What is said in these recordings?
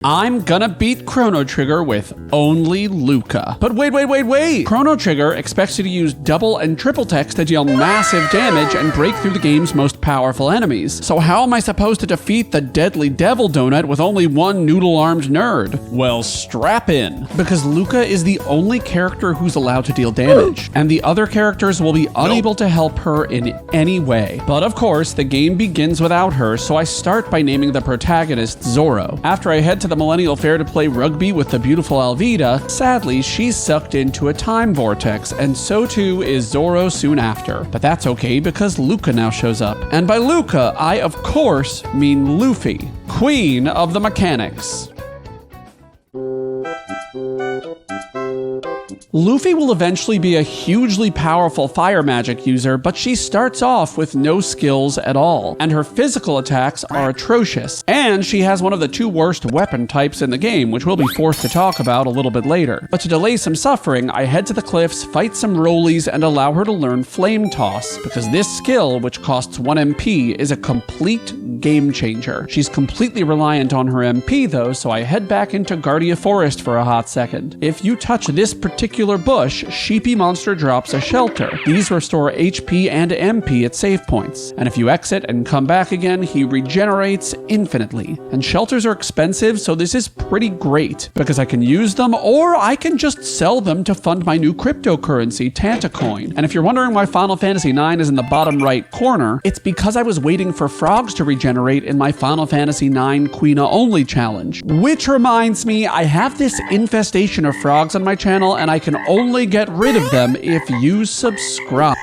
I'm gonna beat Chrono Trigger with Only Lucca. But wait! Chrono Trigger expects you to use double and triple text to deal massive damage and break through the game's most powerful enemies. So how am I supposed to defeat the deadly devil donut with only one noodle-armed nerd? Well, strap in. Because Lucca is the only character who's allowed to deal damage, and the other characters will be unable to help her in any way. But of course, the game begins without her, so I start by naming the protagonist Zoro. After I head to the Millennial Fair to play rugby with the beautiful Alvida, sadly, she's sucked into a time vortex, and so too is Zoro soon after. But that's okay because Lucca now shows up. And by Lucca, I of course mean Luffy, queen of the mechanics. Luffy will eventually be a hugely powerful fire magic user, but she starts off with no skills at all, and her physical attacks are atrocious. And she has one of the two worst weapon types in the game, which we'll be forced to talk about a little bit later. But to delay some suffering, I head to the cliffs, fight some rollies, and allow her to learn Flame Toss, because this skill, which costs 1 MP, is a complete game changer. She's completely reliant on her MP though, so I head back into Guardia Forest for a hot second. If you touch this particular bush, Sheepy Monster drops a shelter. These restore HP and MP at save points. And if you exit and come back again, he regenerates infinitely. And shelters are expensive, so this is pretty great, because I can use them, or I can just sell them to fund my new cryptocurrency, Tantacles. And if you're wondering why Final Fantasy IX is in the bottom right corner, it's because I was waiting for frogs to regenerate in my Final Fantasy IX Queen Only challenge. Which reminds me, I have this infestation of frogs on my channel, and I can only get rid of them if you subscribe.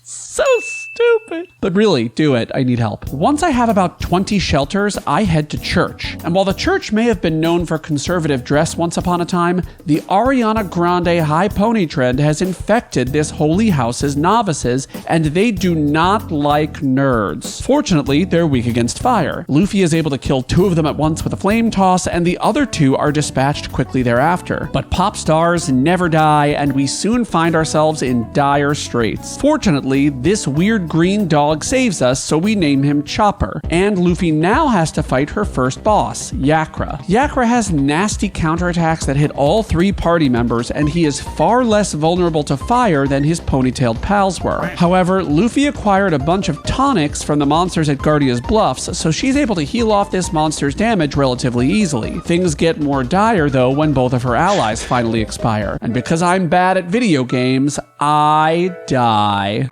So stupid. But really, do it. I need help. Once I have about 20 shelters, I head to church. And while the church may have been known for conservative dress once upon a time, the Ariana Grande high pony trend has infected this holy house's novices, and they do not like nerds. Fortunately, they're weak against fire. Luffy is able to kill 2 of them at once with a flame toss, and the other 2 are dispatched quickly thereafter. But pop stars never die, and we soon find ourselves in dire straits. Fortunately, this weird green dog saves us, so we name him Chopper. And Luffy now has to fight her first boss, Yakra. Yakra has nasty counterattacks that hit all 3 party members, and he is far less vulnerable to fire than his ponytailed pals were. However, Luffy acquired a bunch of tonics from the monsters at Guardia's Bluffs, so she's able to heal off this monster's damage relatively easily. Things get more dire though when both of her allies finally expire. And because I'm bad at video games, I die.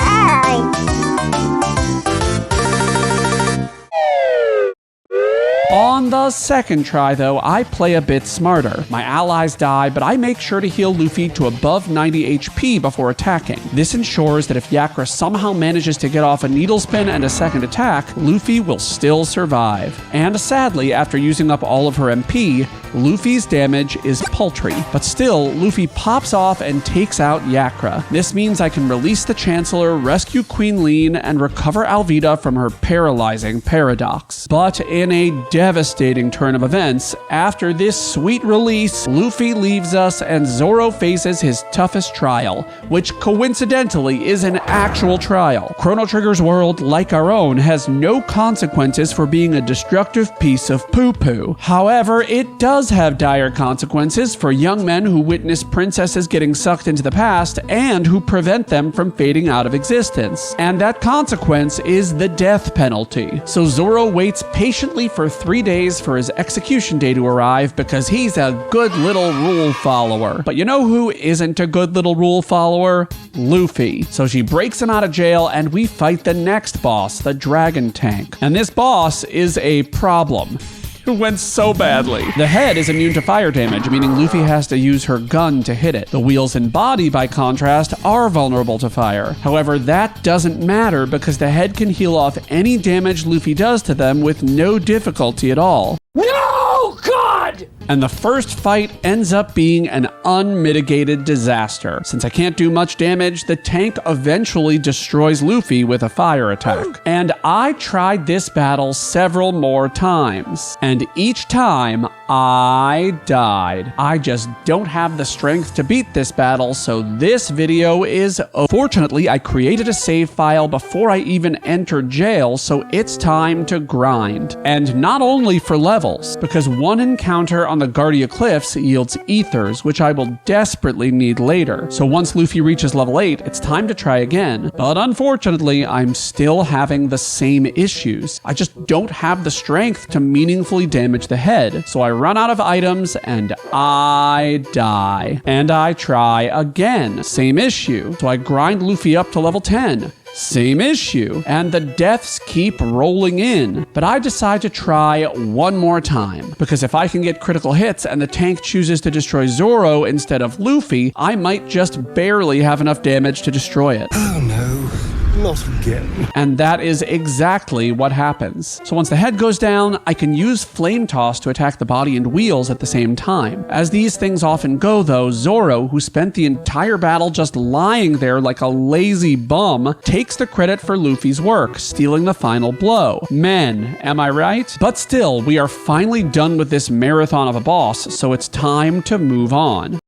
On the second try, though, I play a bit smarter. My allies die, but I make sure to heal Luffy to above 90 HP before attacking. This ensures that if Yakra somehow manages to get off a needle spin and a second attack, Luffy will still survive. And sadly, after using up all of her MP, Luffy's damage is paltry. But still, Luffy pops off and takes out Yakra. This means I can release the Chancellor, rescue Queen Lean, and recover Alvida from her paralyzing paradox. But in a devastating turn of events, after this sweet release, Luffy leaves us and Zoro faces his toughest trial, which coincidentally is an actual trial. Chrono Trigger's world, like our own, has no consequences for being a destructive piece of poo-poo. However, it does have dire consequences for young men who witness princesses getting sucked into the past and who prevent them from fading out of existence. And that consequence is the death penalty. So Zoro waits patiently for 3 days for his execution day to arrive because he's a good little rule follower. But you know who isn't a good little rule follower? Luffy. So she breaks him out of jail and we fight the next boss, the Dragon Tank. And this boss is a problem. It went so badly. The head is immune to fire damage, meaning Luffy has to use her gun to hit it. The wheels and body, by contrast, are vulnerable to fire. However, that doesn't matter because the head can heal off any damage Luffy does to them with no difficulty at all. No, God! And the first fight ends up being an unmitigated disaster. Since I can't do much damage, the tank eventually destroys Luffy with a fire attack. And I tried this battle several more times, and each time I died. I just don't have the strength to beat this battle, so this video is... Fortunately, I created a save file before I even entered jail, so it's time to grind. And not only for levels, because one encounter on the Guardia Cliffs yields ethers, which I will desperately need later. So once Luffy reaches level 8, it's time to try again. But unfortunately, I'm still having the same issues. I just don't have the strength to meaningfully damage the head, so I run out of items and I die. And I try again. Same issue. So I grind Luffy up to level 10. Same issue. And the deaths keep rolling in. But I decide to try one more time, because if I can get critical hits and the tank chooses to destroy Zoro instead of Luffy, I might just barely have enough damage to destroy it. Oh no. Not again. And that is exactly what happens. So once the head goes down, I can use Flame Toss to attack the body and wheels at the same time. As these things often go though, Zoro, who spent the entire battle just lying there like a lazy bum, takes the credit for Luffy's work, stealing the final blow. Men, am I right? But still, we are finally done with this marathon of a boss, so it's time to move on.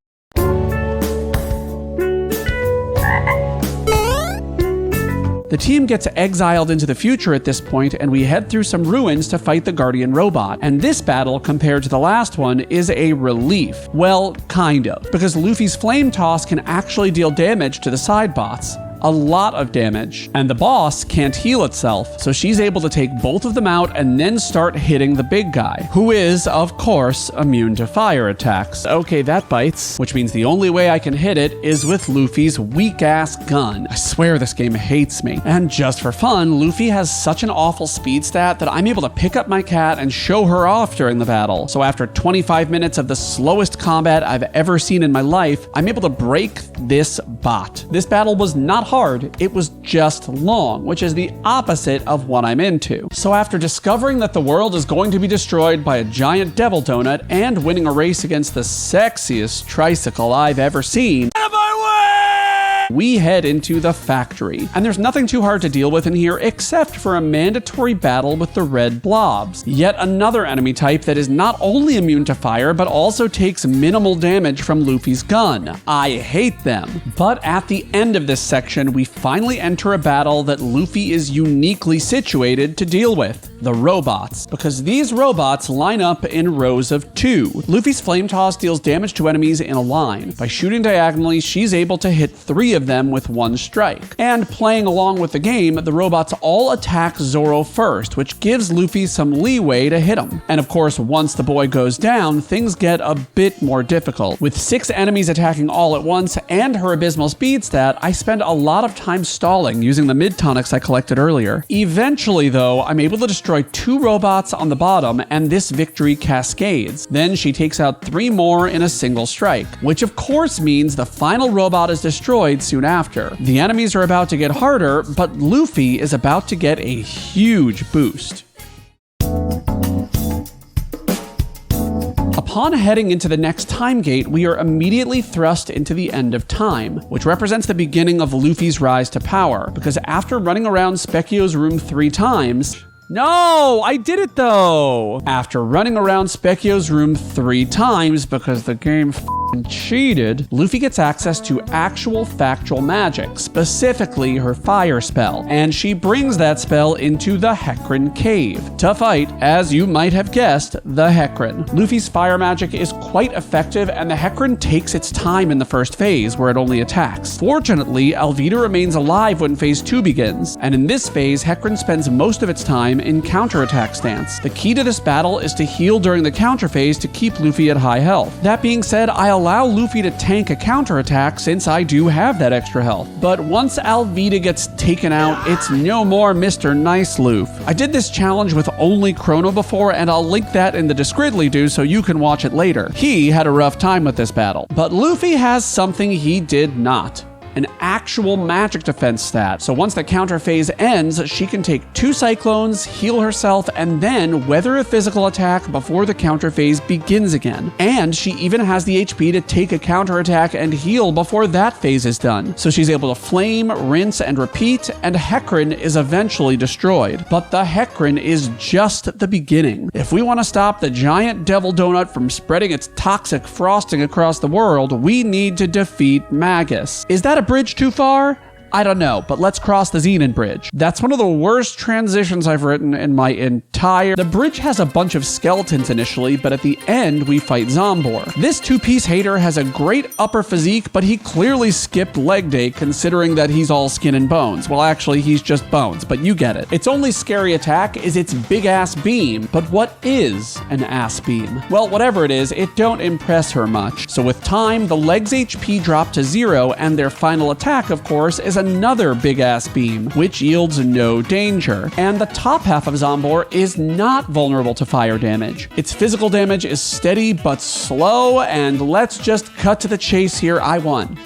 The team gets exiled into the future at this point, and we head through some ruins to fight the Guardian Robot. And this battle, compared to the last one, is a relief. Well, kind of. Because Luffy's Flame Toss can actually deal damage to the side bots. A lot of damage. And the boss can't heal itself, so she's able to take both of them out and then start hitting the big guy, who is, of course, immune to fire attacks. Okay, that bites, which means the only way I can hit it is with Luffy's weak-ass gun. I swear this game hates me. And just for fun, Luffy has such an awful speed stat that I'm able to pick up my cat and show her off during the battle. So after 25 minutes of the slowest combat I've ever seen in my life, I'm able to break this bot. This battle was not hard, it was just long, which is the opposite of what I'm into. So after discovering that the world is going to be destroyed by a giant devil donut and winning a race against the sexiest tricycle I've ever seen, we head into the factory. And there's nothing too hard to deal with in here except for a mandatory battle with the red blobs. Yet another enemy type that is not only immune to fire, but also takes minimal damage from Luffy's gun. I hate them. But at the end of this section, we finally enter a battle that Luffy is uniquely situated to deal with. The robots. Because these robots line up in rows of 2. Luffy's Flame Toss deals damage to enemies in a line. By shooting diagonally, she's able to hit 3 of them with 1 strike. And playing along with the game, the robots all attack Zoro first, which gives Luffy some leeway to hit him. And of course, once the boy goes down, things get a bit more difficult. With 6 enemies attacking all at once and her abysmal speed stat, I spend a lot of time stalling using the mid-tonics I collected earlier. Eventually though, I'm able to destroy 2 robots on the bottom, and this victory cascades. Then she takes out 3 more in a single strike, which of course means the final robot is destroyed soon after. The enemies are about to get harder, but Luffy is about to get a huge boost. Upon heading into the next time gate, we are immediately thrust into the end of time, which represents the beginning of Luffy's rise to power, because after running around Specchio's room 3 times... No, I did it though! After running around Specchio's room 3 times because the game f***ing cheated, Luffy gets access to actual factual magic, specifically her fire spell, and she brings that spell into the Hecarim Cave to fight, as you might have guessed, the Hecarim. Luffy's fire magic is quite effective, and the Hecarim takes its time in the first phase, where it only attacks. Fortunately, Alvida remains alive when phase 2 begins, and in this phase, Hecarim spends most of its time in counterattack stance. The key to this battle is to heal during the counter phase to keep Luffy at high health. That being said, I allow Luffy to tank a counterattack since I do have that extra health. But once Alvida gets taken out, it's no more Mr. Nice Luffy. I did this challenge with only Chrono before, and I'll link that in the description so you can watch it later. He had a rough time with this battle. But Luffy has something he did not. an actual magic defense stat. So once the counter phase ends, she can take 2 cyclones, heal herself, and then weather a physical attack before the counter phase begins again. And she even has the HP to take a counter attack and heal before that phase is done. So she's able to flame, rinse, and repeat, and Hecarim is eventually destroyed. But the Hecarim is just the beginning. If we want to stop the giant devil donut from spreading its toxic frosting across the world, we need to defeat Magus. Is that a bridge too far? I don't know, but let's cross the Xenon Bridge. That's one of the worst transitions I've written in my entire... The bridge has a bunch of skeletons initially, but at the end, we fight Zombor. This two-piece hater has a great upper physique, but he clearly skipped leg day considering that he's all skin and bones. Well, actually, he's just bones, but you get it. Its only scary attack is its big-ass beam, but what is an ass beam? Well, whatever it is, it don't impress her much. So with time, the leg's HP drop to 0, and their final attack, of course, is another big-ass beam, which yields no danger. And the top half of Zombor is not vulnerable to fire damage. Its physical damage is steady but slow, and let's just cut to the chase here. I won.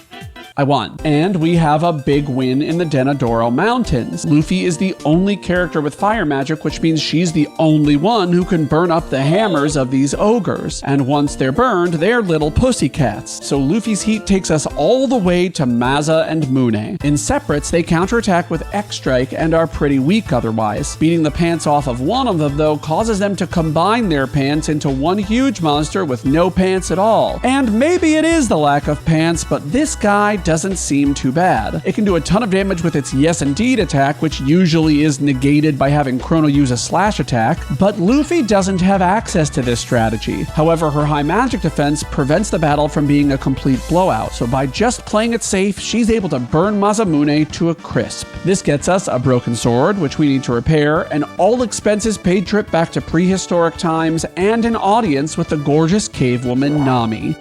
And we have a big win in the Denadoro Mountains. Luffy is the only character with fire magic, which means she's the only one who can burn up the hammers of these ogres. And once they're burned, they're little pussycats. So Luffy's heat takes us all the way to Maza and Mune. In separates, they counterattack with X-Strike and are pretty weak otherwise. Beating the pants off of one of them, though, causes them to combine their pants into one huge monster with no pants at all. And maybe it is the lack of pants, but this guy doesn't seem too bad. It can do a ton of damage with its Yes Indeed attack, which usually is negated by having Chrono use a slash attack, but Luffy doesn't have access to this strategy. However, her high magic defense prevents the battle from being a complete blowout, so by just playing it safe, she's able to burn Masamune to a crisp. This gets us a broken sword, which we need to repair, an all-expenses paid trip back to prehistoric times, and an audience with the gorgeous cave woman Nami.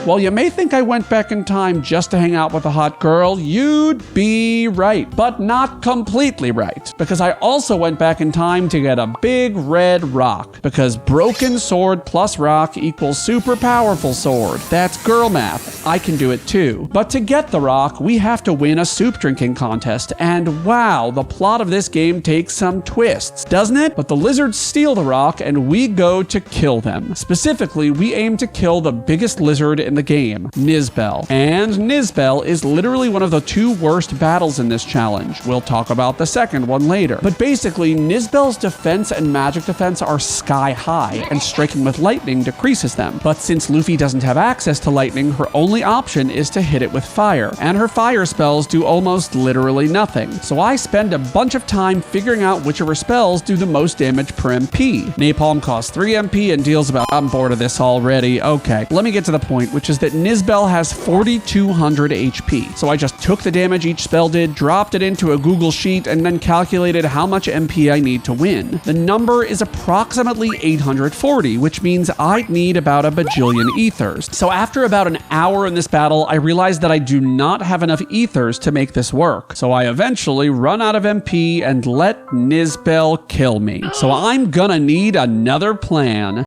While you may think I went back in time just to hang out with a hot girl, you'd be right, but not completely right, because I also went back in time to get a big red rock, because broken sword plus rock equals super powerful sword. That's girl math. I can do it too. But to get the rock, we have to win a soup drinking contest, and wow, the plot of this game takes some twists, doesn't it? But the lizards steal the rock, and we go to kill them. Specifically, we aim to kill the biggest lizard in the game, Nizbel. And Nizbel is literally one of the 2 worst battles in this challenge. We'll talk about the second one later. But basically, Nizbel's defense and magic defense are sky high, and striking with lightning decreases them. But since Luffy doesn't have access to lightning, her only option is to hit it with fire. And her fire spells do almost literally nothing. So I spend a bunch of time figuring out which of her spells do the most damage per MP. Napalm costs 3 MP and deals about... I'm bored of this already. Okay, let me get to the point, which is that Nizbel has 4,200 HP. So I just took the damage each spell did, dropped it into a Google sheet, and then calculated how much MP I need to win. The number is approximately 840, which means I'd need about a bajillion ethers. So after about an hour in this battle, I realized that I do not have enough ethers to make this work. So I eventually run out of MP and let Nizbel kill me. So I'm gonna need another plan.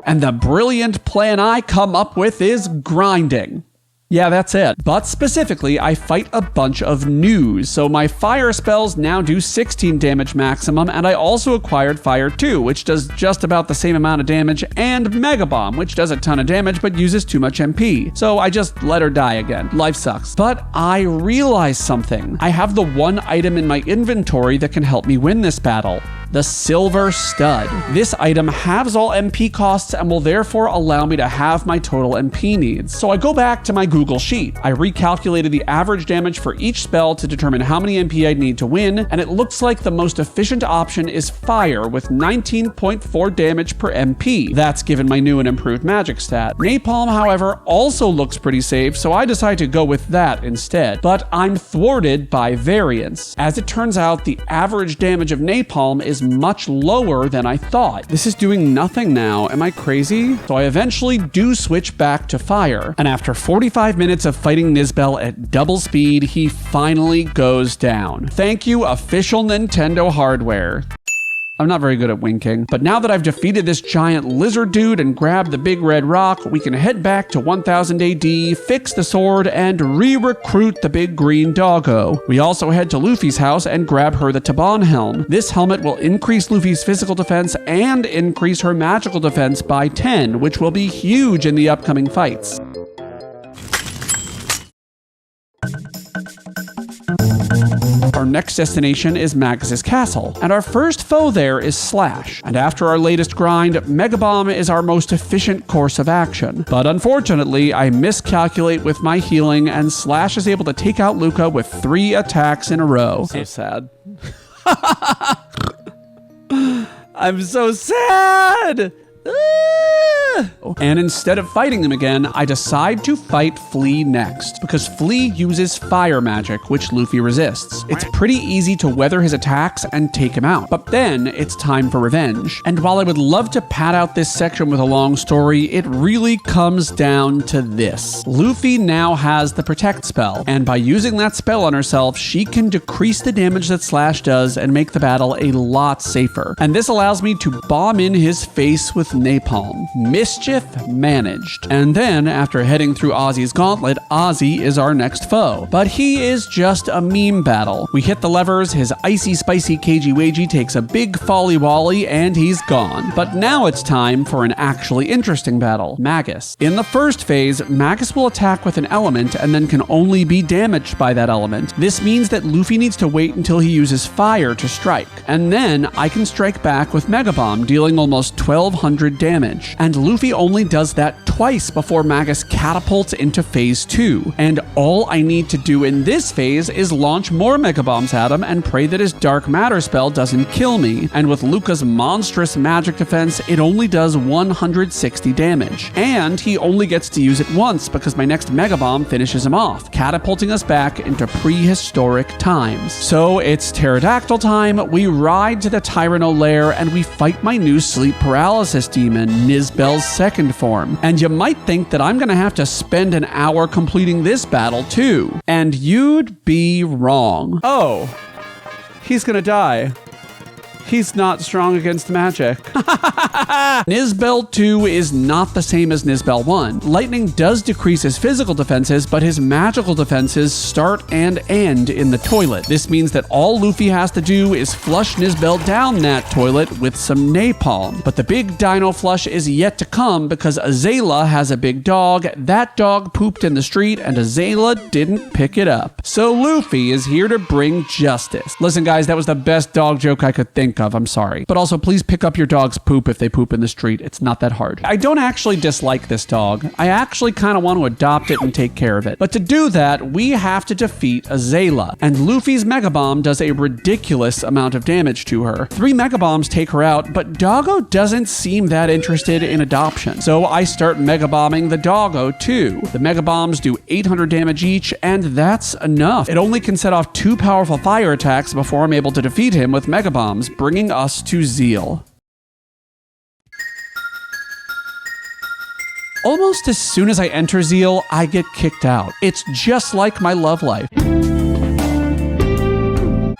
And the brilliant plan I come up with is grinding. Yeah, that's it. But specifically, I fight a bunch of news, so my fire spells now do 16 damage maximum, and I also acquired Fire 2, which does just about the same amount of damage, and Mega Bomb, which does a ton of damage but uses too much MP. So I just let her die again. Life sucks. But I realized something. I have the one item in my inventory that can help me win this battle. The Silver Stud. This item halves all MP costs and will therefore allow me to have my total MP needs. So I go back to my Google sheet. I recalculated the average damage for each spell to determine how many MP I'd need to win, and it looks like the most efficient option is Fire with 19.4 damage per MP. That's given my new and improved magic stat. Napalm, however, also looks pretty safe, so I decide to go with that instead. But I'm thwarted by variance. As it turns out, the average damage of Napalm is much lower than I thought. This is doing nothing now. Am I crazy? So I eventually do switch back to Fire, and after 45 minutes of fighting Nizbel at double speed, he finally goes down. Thank you, official Nintendo hardware. I'm not very good at winking. But now that I've defeated this giant lizard dude and grabbed the big red rock, we can head back to 1000 AD, fix the sword, and re-recruit the big green doggo. We also head to Luffy's house and grab her the Taban helm. This helmet will increase Luffy's physical defense and increase her magical defense by 10, which will be huge in the upcoming fights. Our next destination is Magus' castle, and our first foe there is Slash. And after our latest grind, Mega Bomb is our most efficient course of action. But unfortunately, I miscalculate with my healing, and Slash is able to take out Lucca with 3 attacks in a row. So sad. I'm so sad! And instead of fighting him again, I decide to fight Flea next, because Flea uses fire magic, which Luffy resists. It's pretty easy to weather his attacks and take him out, but then it's time for revenge. And while I would love to pad out this section with a long story, it really comes down to this. Luffy now has the Protect spell, and by using that spell on herself, she can decrease the damage that Slash does and make the battle a lot safer. And this allows me to bomb in his face with napalm. Mischief managed. And then, after heading through Ozzy's gauntlet, Ozzy is our next foe. But he is just a meme battle. We hit the levers, his icy spicy cagey wagey takes a big folly wally, and he's gone. But now it's time for an actually interesting battle, Magus. In the first phase, Magus will attack with an element and then can only be damaged by that element. This means that Luffy needs to wait until he uses fire to strike. And then I can strike back with Mega Bomb, dealing almost 1200 damage. And Luffy only does that twice before Magus catapults into phase 2. And all I need to do in this phase is launch more Mega Bombs at him and pray that his Dark Matter spell doesn't kill me. And with Lucca's monstrous magic defense, it only does 160 damage. And he only gets to use it once because my next Mega Bomb finishes him off, catapulting us back into prehistoric times. So it's pterodactyl time, we ride to the Tyranno lair, and we fight my new sleep paralysis demon, Nizbel's second form. And you might think that I'm gonna have to spend an hour completing this battle too. And you'd be wrong. Oh, he's gonna die. He's not strong against magic. Nizbel 2 is not the same as Nizbel 1. Lightning does decrease his physical defenses, but his magical defenses start and end in the toilet. This means that all Luffy has to do is flush Nizbel down that toilet with some napalm. But the big dino flush is yet to come because Azala has a big dog. That dog pooped in the street and Azala didn't pick it up. So Luffy is here to bring justice. Listen guys, that was the best dog joke I could think of. I'm sorry. But also please pick up your dog's poop if they poop in the street. It's not that hard. I don't actually dislike this dog. I actually kind of want to adopt it and take care of it. But to do that, we have to defeat Azala. And Luffy's Mega Bomb does a ridiculous amount of damage to her. 3 Mega Bombs take her out, but Doggo doesn't seem that interested in adoption. So I start Mega Bombing the Doggo too. The Mega Bombs do 800 damage each, and that's enough. It only can set off 2 powerful fire attacks before I'm able to defeat him with Mega Bombs, bringing us to Zeal. Almost as soon as I enter Zeal, I get kicked out. It's just like my love life.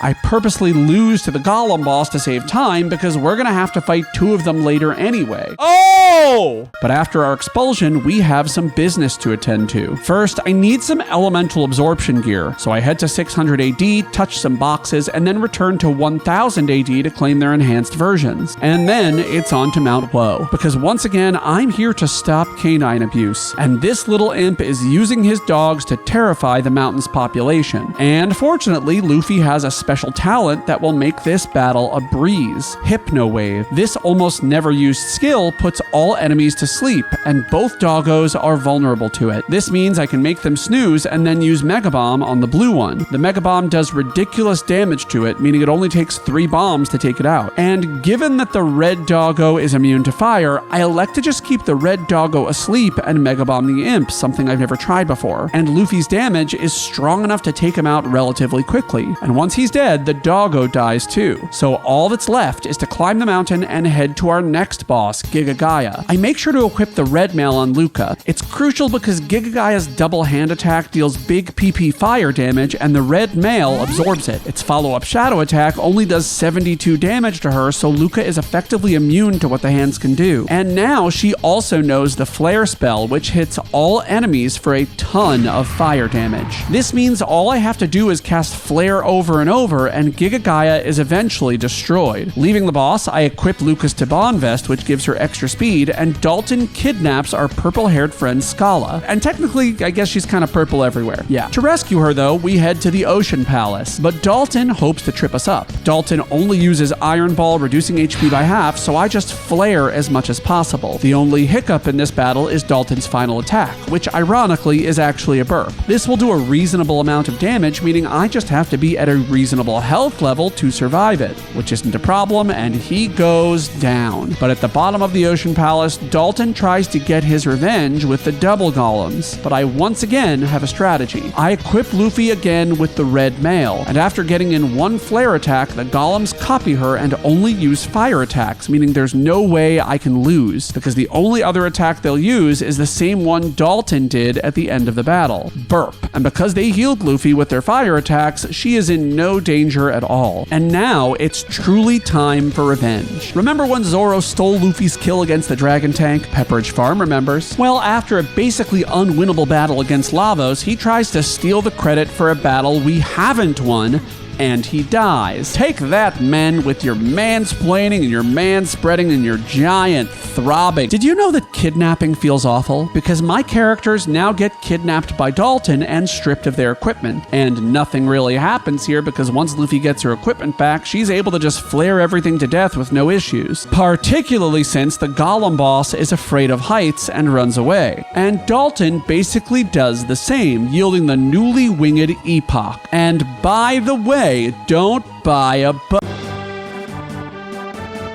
I purposely lose to the Golem boss to save time because we're gonna have to fight 2 of them later anyway. Oh! But after our expulsion, we have some business to attend to. First, I need some elemental absorption gear, so I head to 600 AD, touch some boxes, and then return to 1000 AD to claim their enhanced versions. And then it's on to Mount Woe, because once again, I'm here to stop canine abuse, and this little imp is using his dogs to terrify the mountain's population. And fortunately, Luffy has a special talent that will make this battle a breeze. Hypno Wave. This almost never used skill puts all enemies to sleep, and both doggos are vulnerable to it. This means I can make them snooze and then use Mega Bomb on the blue one. The Mega Bomb does ridiculous damage to it, meaning it only takes 3 bombs to take it out. And given that the red doggo is immune to fire, I elect to just keep the red doggo asleep and Mega Bomb the imp, something I've never tried before. And Luffy's damage is strong enough to take him out relatively quickly. And once he's Instead, the doggo dies too. So all that's left is to climb the mountain and head to our next boss, Giga Gaia. I make sure to equip the red mail on Lucca. It's crucial because Giga Gaia's double hand attack deals big PP fire damage and the red mail absorbs it. Its follow-up shadow attack only does 72 damage to her, so Lucca is effectively immune to what the hands can do. And now she also knows the flare spell, which hits all enemies for a ton of fire damage. This means all I have to do is cast flare over and over and Giga Gaia is eventually destroyed. Leaving the boss, I equip Lucca's Taban vest, which gives her extra speed, and Dalton kidnaps our purple-haired friend Scala. And technically, I guess she's kind of purple everywhere. Yeah. To rescue her, though, we head to the Ocean Palace, but Dalton hopes to trip us up. Dalton only uses Iron Ball, reducing HP by half, so I just flare as much as possible. The only hiccup in this battle is Dalton's final attack, which ironically is actually a burp. This will do a reasonable amount of damage, meaning I just have to be at a reasonable health level to survive it, which isn't a problem, and he goes down. But at the bottom of the Ocean Palace, Dalton tries to get his revenge with the double golems, but I once again have a strategy. I equip Luffy again with the red mail, and after getting in one flare attack, the golems copy her and only use fire attacks, meaning there's no way I can lose, because the only other attack they'll use is the same one Dalton did at the end of the battle, burp. And because they healed Luffy with their fire attacks, she is in no danger at all. And now it's truly time for revenge. Remember when Zoro stole Luffy's kill against the dragon tank? Pepperidge Farm remembers. Well, after a basically unwinnable battle against Lavos, he tries to steal the credit for a battle we haven't won, and he dies. Take that, men, with your mansplaining and your manspreading and your giant throbbing. Did you know that kidnapping feels awful? Because my characters now get kidnapped by Dalton and stripped of their equipment. And nothing really happens here because once Luffy gets her equipment back, she's able to just flare everything to death with no issues. Particularly since the Golem boss is afraid of heights and runs away. And Dalton basically does the same, yielding the newly winged Epoch. And by the way, don't buy a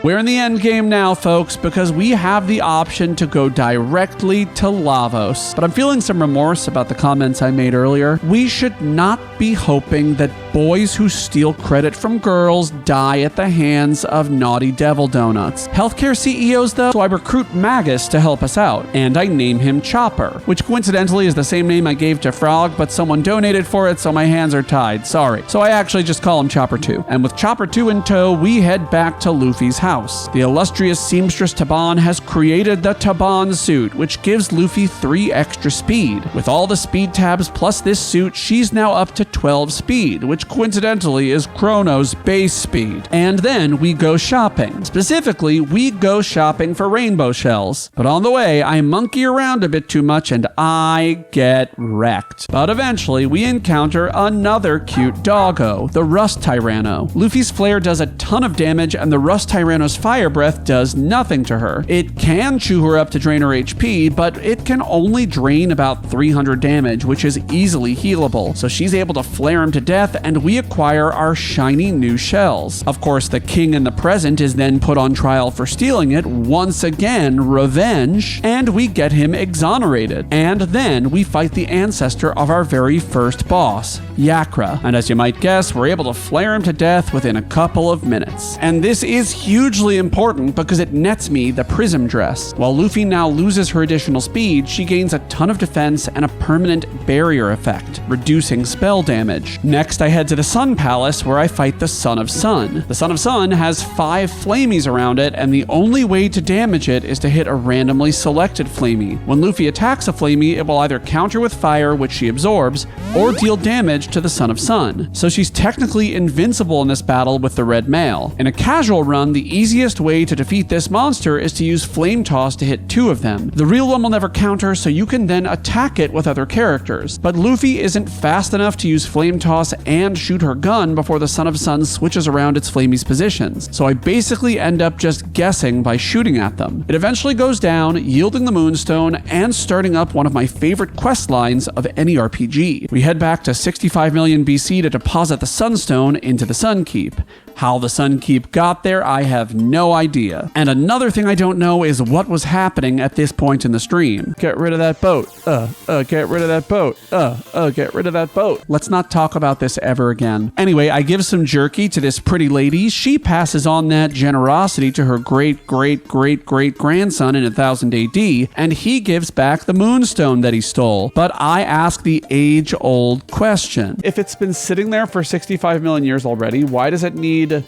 We're in the end game now, folks, because we have the option to go directly to Lavos. But I'm feeling some remorse about the comments I made earlier. We should not be hoping that boys who steal credit from girls die at the hands of naughty devil donuts. Healthcare CEOs, though, so I recruit Magus to help us out, and I name him Chopper, which coincidentally is the same name I gave to Frog, but someone donated for it, so my hands are tied. Sorry. So I actually just call him Chopper 2. And with Chopper 2 in tow, we head back to Luffy's house. The illustrious seamstress Taban has created the Taban suit, which gives Luffy 3 extra speed. With all the speed tabs plus this suit, she's now up to 12 speed, which coincidentally is Chrono's base speed. And then we go shopping. Specifically, we go shopping for rainbow shells. But on the way, I monkey around a bit too much and I get wrecked. But eventually, we encounter another cute doggo, the Rust Tyranno. Luffy's flare does a ton of damage and the Rust Tyranno's fire breath does nothing to her. It can chew her up to drain her HP, but it can only drain about 300 damage, which is easily healable. So she's able to flare him to death, and we acquire our shiny new shells. Of course, the king in the present is then put on trial for stealing it, once again, revenge, and we get him exonerated. And then we fight the ancestor of our very first boss, Yakra. And as you might guess, we're able to flare him to death within a couple of minutes. And this is hugely important because it nets me the prism dress. While Luffy now loses her additional speed, she gains a ton of defense and a permanent barrier effect, reducing spell damage. Next, I head to the Sun Palace where I fight the Son of Sun. The Son of Sun has 5 flamies around it, and the only way to damage it is to hit a randomly selected flamie. When Luffy attacks a flamie, it will either counter with fire, which she absorbs, or deal damage to the Son of Sun. So she's technically invincible in this battle with the red mail. In a casual run, the easiest way to defeat this monster is to use Flame Toss to hit 2 of them. The real one will never counter, so you can then attack it with other characters. But Luffy isn't fast enough to use Flame Toss and shoot her gun before the Son of Sun switches around its flamie's positions. So I basically end up just guessing by shooting at them. It eventually goes down, yielding the Moonstone and starting up one of my favorite quest lines of any RPG. We head back to 65 million BC to deposit the Sunstone into the Sun Keep. How the Sun Keep got there, I have no idea. And another thing I don't know is what was happening at this point in the stream. Get rid of that boat. Get rid of that boat. Get rid of that boat. Let's not talk about this ever again. Anyway, I give some jerky to this pretty lady. She passes on that generosity to her great-great-great-great-grandson in 1000 AD, and he gives back the moonstone that he stole. But I ask the age-old question. If it's been sitting there for 65 million years already, why does it need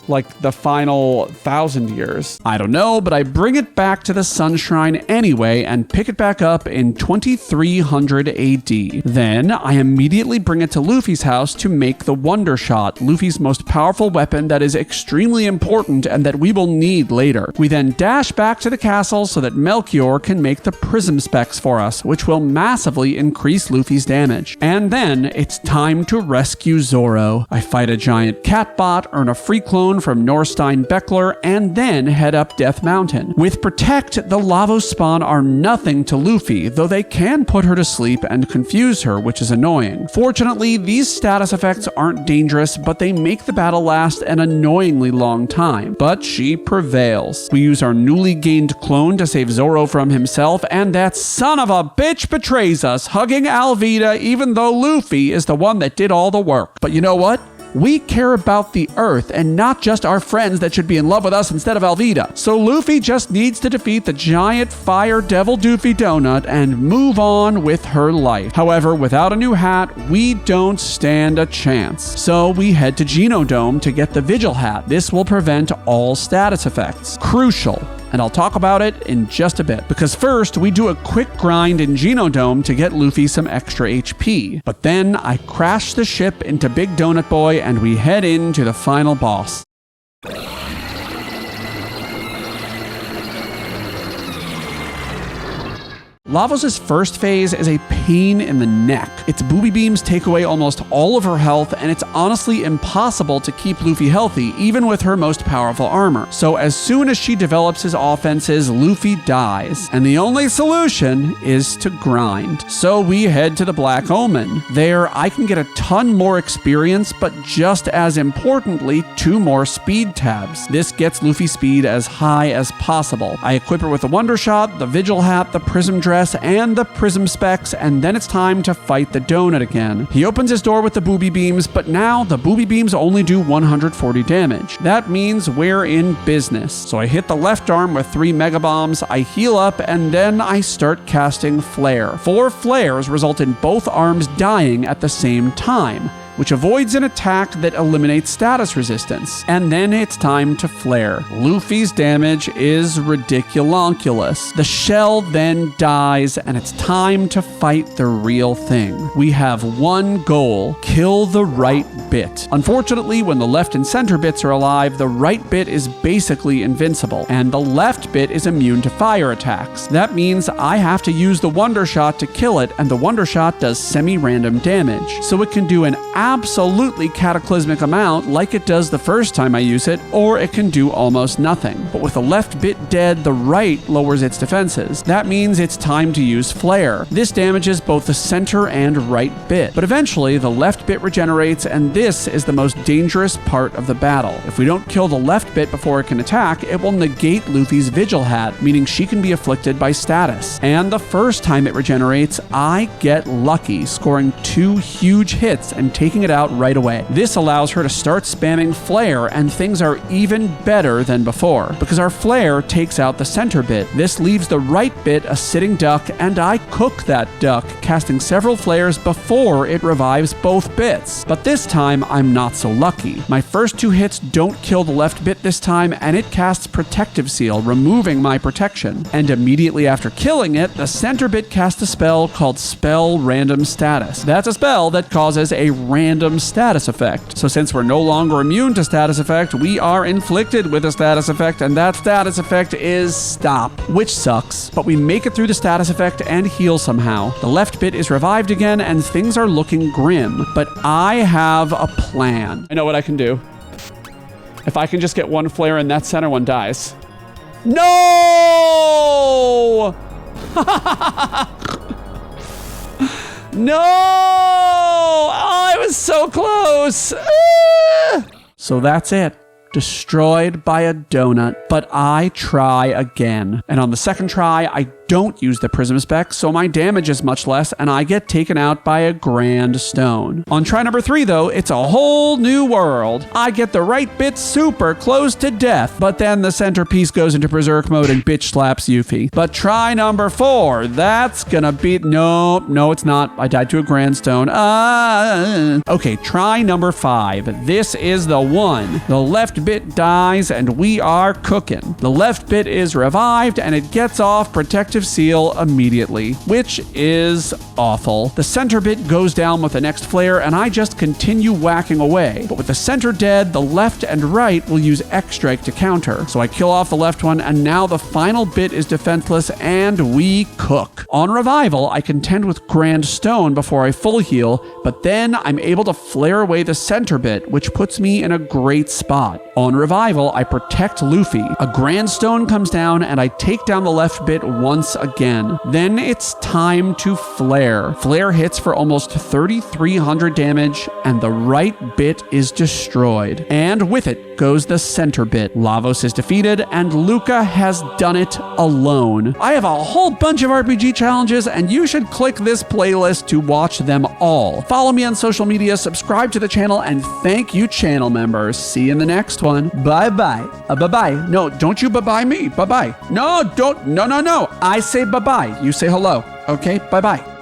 like the final 1,000 years? I don't know, but I bring it back to the Sun Shrine anyway and pick it back up in 2300 AD. Then I immediately bring it to Luffy's house to make the Wonder Shot, Luffy's most powerful weapon that is extremely important and that we will need later. We then dash back to the castle so that Melchior can make the prism specs for us, which will massively increase Luffy's damage. And then it's time to rescue Zoro. I fight a giant catbot, earn a free clone from Norstein Beckler, and then head up Death Mountain. With Protect, the Lavos spawn are nothing to Luffy, though they can put her to sleep and confuse her, which is annoying. Fortunately, these status effects aren't dangerous, but they make the battle last an annoyingly long time. But she prevails. We use our newly gained clone to save Zoro from himself, and that son of a bitch betrays us, hugging Alvida even though Luffy is the one that did all the work. But you know what? We care about the Earth and not just our friends that should be in love with us instead of Alvida. So Luffy just needs to defeat the giant fire devil doofy donut and move on with her life. However, without a new hat, we don't stand a chance. So we head to Genodome to get the Vigil hat. This will prevent all status effects. Crucial. And I'll talk about it in just a bit. Because first, we do a quick grind in Genodome to get Luffy some extra HP. But then I crash the ship into Big Donut Boy and we head into the final boss. Lavos' first phase is a pain in the neck. Its booby beams take away almost all of her health, and it's honestly impossible to keep Luffy healthy, even with her most powerful armor. So as soon as she develops his offenses, Luffy dies. And the only solution is to grind. So we head to the Black Omen. There, I can get a ton more experience, but just as importantly, 2 more speed tabs. This gets Luffy's speed as high as possible. I equip her with the Wonder Shot, the Vigil Hat, the Prism Dress, and the prism specs, and then it's time to fight the donut again. He opens his door with the booby beams, but now the booby beams only do 140 damage. That means we're in business. So I hit the left arm with 3 mega bombs, I heal up, and then I start casting Flare. 4 flares result in both arms dying at the same time, which avoids an attack that eliminates status resistance. And then it's time to flare. Luffy's damage is ridiculonculous. The shell then dies, and it's time to fight the real thing. We have one goal: kill the right bit. Unfortunately, when the left and center bits are alive, the right bit is basically invincible, and the left bit is immune to fire attacks. That means I have to use the Wonder Shot to kill it, and the Wonder Shot does semi-random damage. So it can do an absolutely cataclysmic amount like it does the first time I use it, or it can do almost nothing. But with the left bit dead, the right lowers its defenses. That means it's time to use Flare. This damages both the center and right bit. But eventually, the left bit regenerates, and this is the most dangerous part of the battle. If we don't kill the left bit before it can attack, it will negate Luffy's Vigil Hat, meaning she can be afflicted by status. And the first time it regenerates, I get lucky, scoring 2 huge hits and taking it out right away. This allows her to start spamming Flare, and things are even better than before, because our Flare takes out the center bit. This leaves the right bit a sitting duck, and I cook that duck, casting several flares before it revives both bits. But this time, I'm not so lucky. My first 2 hits don't kill the left bit this time, and it casts Protective Seal, removing my protection. And immediately after killing it, the center bit casts a spell called Spell Random Status. That's a spell that causes a random status effect. So since we're no longer immune to status effect, we are inflicted with a status effect, and that status effect is Stop, which sucks. But we make it through the status effect and heal somehow. The left bit is revived again, and things are looking grim. But I have a plan. I know what I can do. If I can just get 1 flare and that center one dies. No! No! Oh, I was so close! So that's it. Destroyed by a donut. But I try again. And on the second try, I don't use the prism spec, so my damage is much less, and I get taken out by a grand stone. On try number 3, though, it's a whole new world. I get the right bit super close to death, but then the centerpiece goes into berserk mode and bitch slaps Yuffie. But try number 4, that's gonna be... No, it's not. I died to a grand stone. Okay, try number 5. This is the one. The left bit dies, and we are cooking. The left bit is revived, and it gets off protective seal immediately, which is awful. The center bit goes down with the next flare, and I just continue whacking away. But with the center dead, the left and right will use X-Strike to counter. So I kill off the left one, and now the final bit is defenseless, and we cook. On revival, I contend with Grand Stone before I full heal, but then I'm able to flare away the center bit, which puts me in a great spot. On revival, I protect Luffy. A Grand Stone comes down, and I take down the left bit once again. Then it's time to flare. Flare hits for almost 3,300 damage, and the right bit is destroyed. And with it goes the center bit. Lavos is defeated, and Lucca has done it alone. I have a whole bunch of RPG challenges, and you should click this playlist to watch them all. Follow me on social media, subscribe to the channel, and thank you, channel members. See you in the next one. Bye-bye. Bye-bye. No, don't you bye-bye me. Bye-bye. No, don't. No. I say bye-bye. You say hello. Okay? Bye-bye.